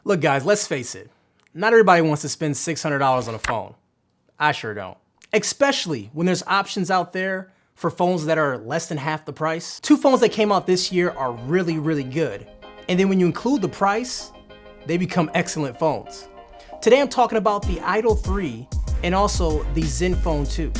Look guys, let's face it. Not everybody wants to spend $600 on a phone. I sure don't. Especially when there's options out there for phones that are less than half the price. Two phones that came out this year are really, really good. And then when you include the price, they become excellent phones. Today I'm talking about the Idol 3 and also the ZenFone 2.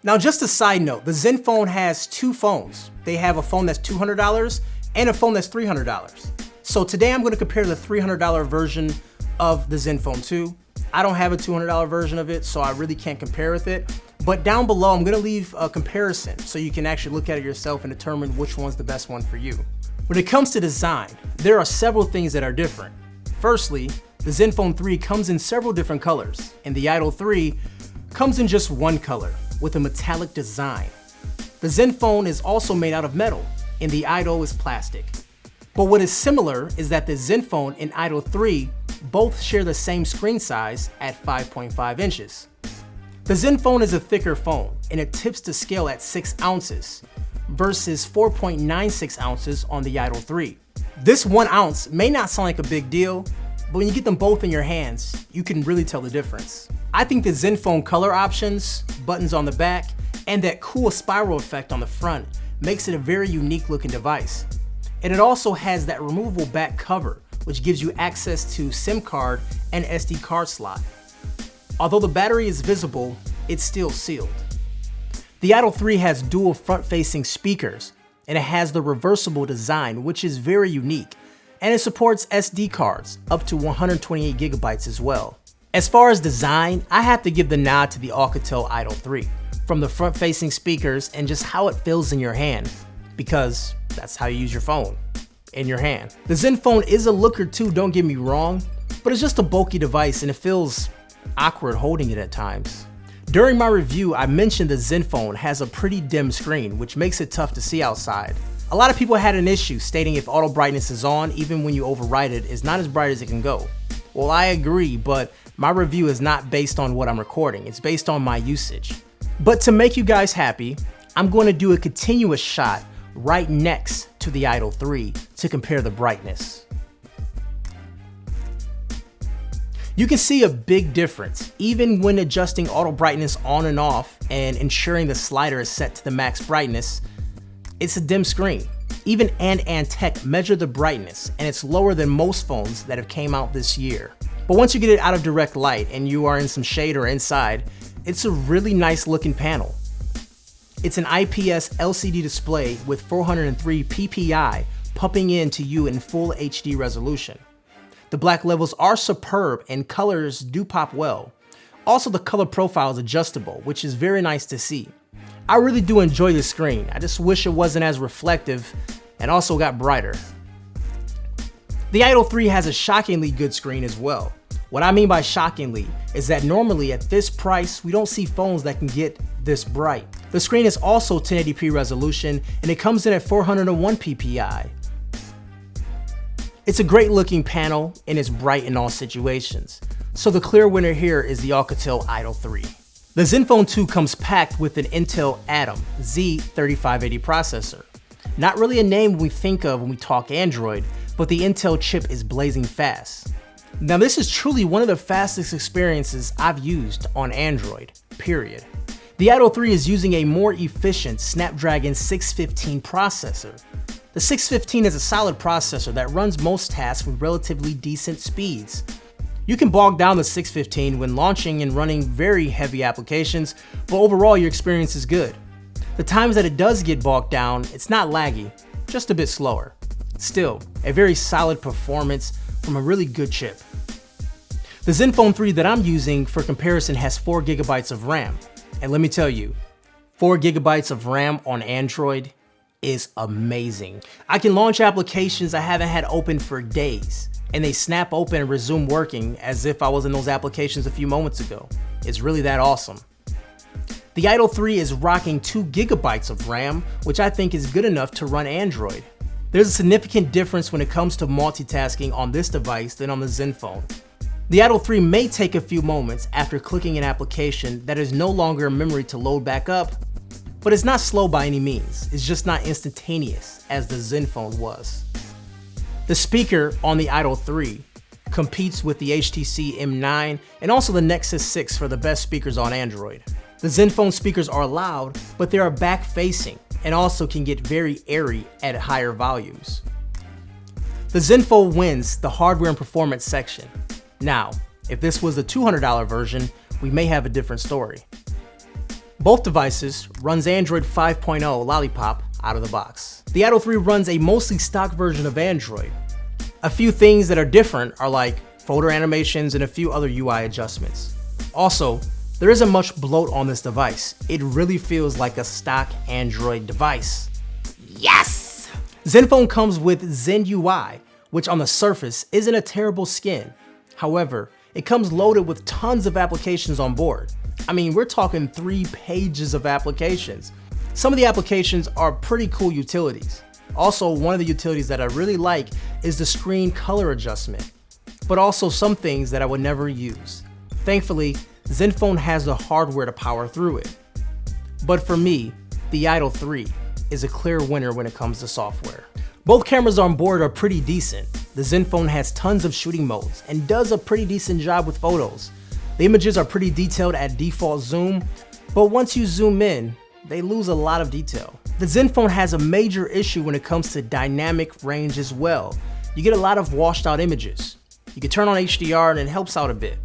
Now just a side note, the ZenFone has two phones. They have a phone that's $200 and a phone that's $300. So today I'm going to compare the $300 version of the ZenFone 2. I don't have a $200 version of it, so I really can't compare with it. But down below, I'm going to leave a comparison so you can actually look at it yourself and determine which one's the best one for you. When it comes to design, there are several things that are different. Firstly, the ZenFone 3 comes in several different colors, and the Idol 3 comes in just one color with a metallic design. The ZenFone is also made out of metal, and the Idol is plastic. But what is similar is that the ZenFone and Idol 3 both share the same screen size at 5.5 inches. The ZenFone is a thicker phone, and it tips to scale at 6 ounces versus 4.96 ounces on the Idol 3. This 1 ounce may not sound like a big deal, but when you get them both in your hands, you can really tell the difference. I think the ZenFone color options, buttons on the back, and that cool spiral effect on the front makes it a very unique looking device. And it also has that removable back cover, which gives you access to SIM card and SD card slot. Although the battery is visible, it's still sealed. The Idol 3 has dual front-facing speakers, and it has the reversible design, which is very unique, and it supports SD cards up to 128 gigabytes as well. As far as design, I have to give the nod to the Alcatel Idol 3, from the front-facing speakers and just how it feels in your hand, because that's how you use your phone, in your hand. The ZenFone is a looker too, don't get me wrong, but it's just a bulky device and it feels awkward holding it at times. During my review, I mentioned the ZenFone has a pretty dim screen, which makes it tough to see outside. A lot of people had an issue stating if auto brightness is on, even when you override it, it's not as bright as it can go. Well, I agree, but my review is not based on what I'm recording, it's based on my usage. But to make you guys happy, I'm going to do a continuous shot right next to the Idol 3 to compare the brightness. You can see a big difference, even when adjusting auto brightness on and off and ensuring the slider is set to the max brightness. It's a dim screen. Even AnandTech measured the brightness, and it's lower than most phones that have came out this year. But once you get it out of direct light and you are in some shade or inside, it's a really nice looking panel. It's an IPS LCD display with 403 ppi pumping into you in full HD resolution. The black levels are superb and colors do pop well. Also, the color profile is adjustable, which is very nice to see. I really do enjoy the screen. I just wish it wasn't as reflective and also got brighter. The Idol 3 has a shockingly good screen as well. What I mean by shockingly is that normally at this price, we don't see phones that can get this bright. The screen is also 1080p resolution and it comes in at 401 ppi. It's a great looking panel and it's bright in all situations. So the clear winner here is the Alcatel Idol 3. The ZenFone 2 comes packed with an Intel Atom Z3580 processor. Not really a name we think of when we talk Android, but the Intel chip is blazing fast. Now this is truly one of the fastest experiences I've used on Android, period. The Idol 3 is using a more efficient Snapdragon 615 processor. The 615 is a solid processor that runs most tasks with relatively decent speeds. You can bog down the 615 when launching and running very heavy applications, but overall your experience is good. The times that it does get bogged down, it's not laggy, just a bit slower. Still, a very solid performance from a really good chip. The ZenFone 3 that I'm using for comparison has 4 gigabytes of RAM. And let me tell you, 4 gigabytes of RAM on Android is amazing. I can launch applications I haven't had open for days, and they snap open and resume working as if I was in those applications a few moments ago. It's really that awesome. The Idol 3 is rocking 2 gigabytes of RAM, which I think is good enough to run Android. There's a significant difference when it comes to multitasking on this device than on the ZenFone. The Idol 3 may take a few moments after clicking an application that is no longer in memory to load back up, but it's not slow by any means. It's just not instantaneous as the ZenFone was. The speaker on the Idol 3 competes with the HTC M9 and also the Nexus 6 for the best speakers on Android. The ZenFone speakers are loud, but they are back-facing and also can get very airy at higher volumes. The ZenFone wins the hardware and performance section. Now, if this was the $200 version, we may have a different story. Both devices runs Android 5.0 Lollipop out of the box. The Idol 3 runs a mostly stock version of Android. A few things that are different are like photo animations and a few other UI adjustments. Also, there isn't much bloat on this device. It really feels like a stock Android device. Yes! ZenFone comes with Zen UI, which on the surface isn't a terrible skin. However, it comes loaded with tons of applications on board. I mean, we're talking 3 pages of applications. Some of the applications are pretty cool utilities. Also, one of the utilities that I really like is the screen color adjustment, but also some things that I would never use. Thankfully, ZenFone has the hardware to power through it. But for me, the Idol 3 is a clear winner when it comes to software. Both cameras on board are pretty decent. The ZenFone has tons of shooting modes and does a pretty decent job with photos. The images are pretty detailed at default zoom, but once you zoom in, they lose a lot of detail. The ZenFone has a major issue when it comes to dynamic range as well. You get a lot of washed out images. You can turn on HDR and it helps out a bit.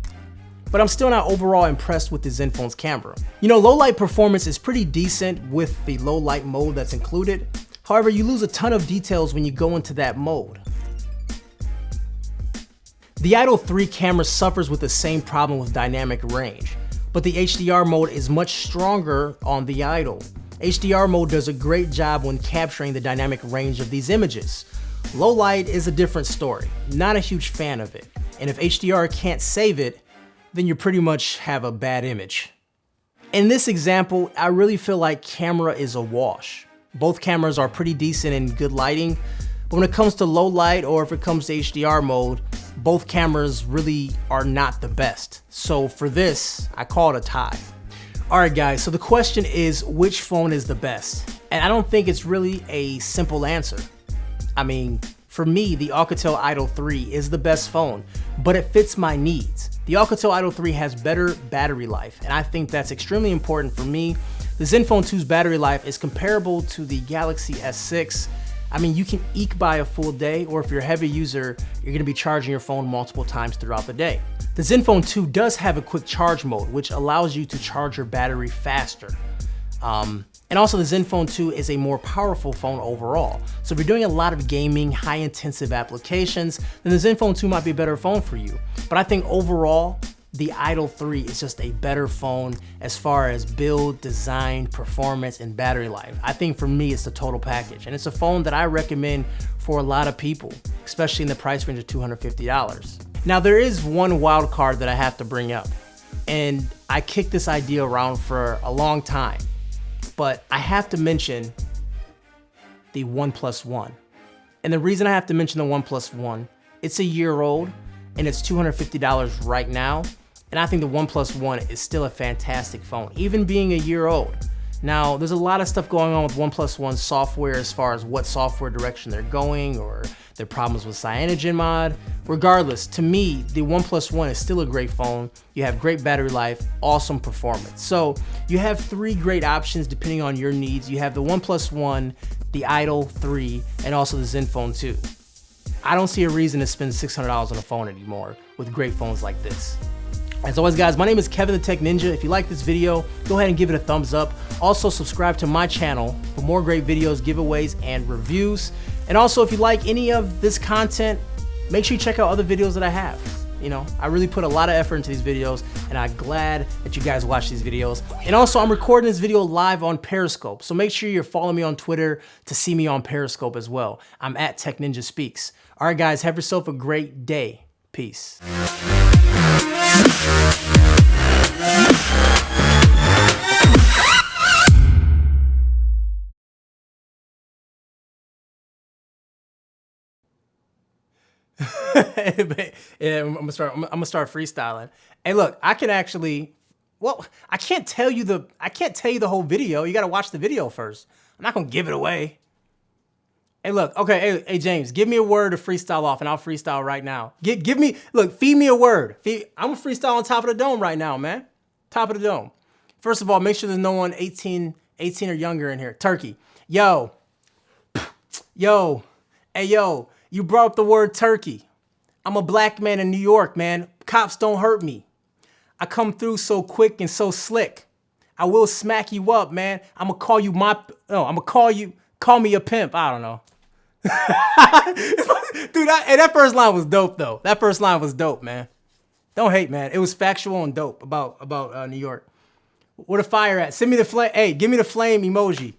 But I'm still not overall impressed with the ZenFone's camera. You know, low light performance is pretty decent with the low light mode that's included. However, you lose a ton of details when you go into that mode. The Idol 3 camera suffers with the same problem with dynamic range, but the HDR mode is much stronger on the Idol. HDR mode does a great job when capturing the dynamic range of these images. Low light is a different story. Not a huge fan of it. And if HDR can't save it, then you pretty much have a bad image. In this example, I really feel like camera is a wash. Both cameras are pretty decent in good lighting, but when it comes to low light or if it comes to HDR mode, both cameras really are not the best. So for this, I call it a tie. Alright guys, so the question is, which phone is the best? And I don't think it's really a simple answer. I mean, for me, the Alcatel Idol 3 is the best phone, but it fits my needs. The Alcatel Idol 3 has better battery life, and I think that's extremely important for me. The ZenFone 2's battery life is comparable to the Galaxy S6. I mean, you can eke by a full day, or if you're a heavy user, you're gonna be charging your phone multiple times throughout the day. The ZenFone 2 does have a quick charge mode, which allows you to charge your battery faster. And also the ZenFone 2 is a more powerful phone overall. So if you're doing a lot of gaming, high intensive applications, then the ZenFone 2 might be a better phone for you. But I think overall, the Idol 3 is just a better phone as far as build, design, performance, and battery life. I think for me, it's the total package. And it's a phone that I recommend for a lot of people, especially in the price range of $250. Now there is one wild card that I have to bring up. And I kicked this idea around for a long time. But I have to mention the OnePlus One. And the reason I have to mention the OnePlus One, it's a year old and it's $250 right now. And I think the OnePlus One is still a fantastic phone, even being a year old. Now, there's a lot of stuff going on with OnePlus One software as far as what software direction they're going or their problems with CyanogenMod. Regardless, to me, the OnePlus One is still a great phone. You have great battery life, awesome performance. So you have 3 great options depending on your needs. You have the OnePlus One, the Idol 3, and also the ZenFone 2. I don't see a reason to spend $600 on a phone anymore with great phones like this. As always guys, my name is Kevin the Tech Ninja. If you like this video, go ahead and give it a thumbs up. Also subscribe to my channel for more great videos, giveaways, and reviews. And also if you like any of this content, make sure you check out other videos that I have. You know, I really put a lot of effort into these videos and I'm glad that you guys watch these videos. And also I'm recording this video live on Periscope. So make sure you're following me on Twitter to see me on Periscope as well. I'm at Tech Ninja Speaks. All right guys, have yourself a great day. Peace. Yeah, I'm gonna start freestyling. Hey, look, I can actually. Well, I can't tell you the whole video. You got to watch the video first. I'm not gonna give it away. Hey, look, okay, hey, James, give me a word to freestyle off, and I'll freestyle right now. Give me, look, feed me a word. I'm gonna freestyle on top of the dome right now, man. Top of the dome. First of all, make sure there's no one 18 or younger in here. Turkey. Yo, hey, yo, you brought up the word turkey. I'm a black man in New York, man. Cops don't hurt me. I come through so quick and so slick. I will smack you up, man. I'm gonna call you call me a pimp. I don't know. Dude, that first line was dope, though. That first line was dope, man. Don't hate, man. It was factual and dope about New York. Where the fire at? Send me the flame. Hey, give me the flame emoji.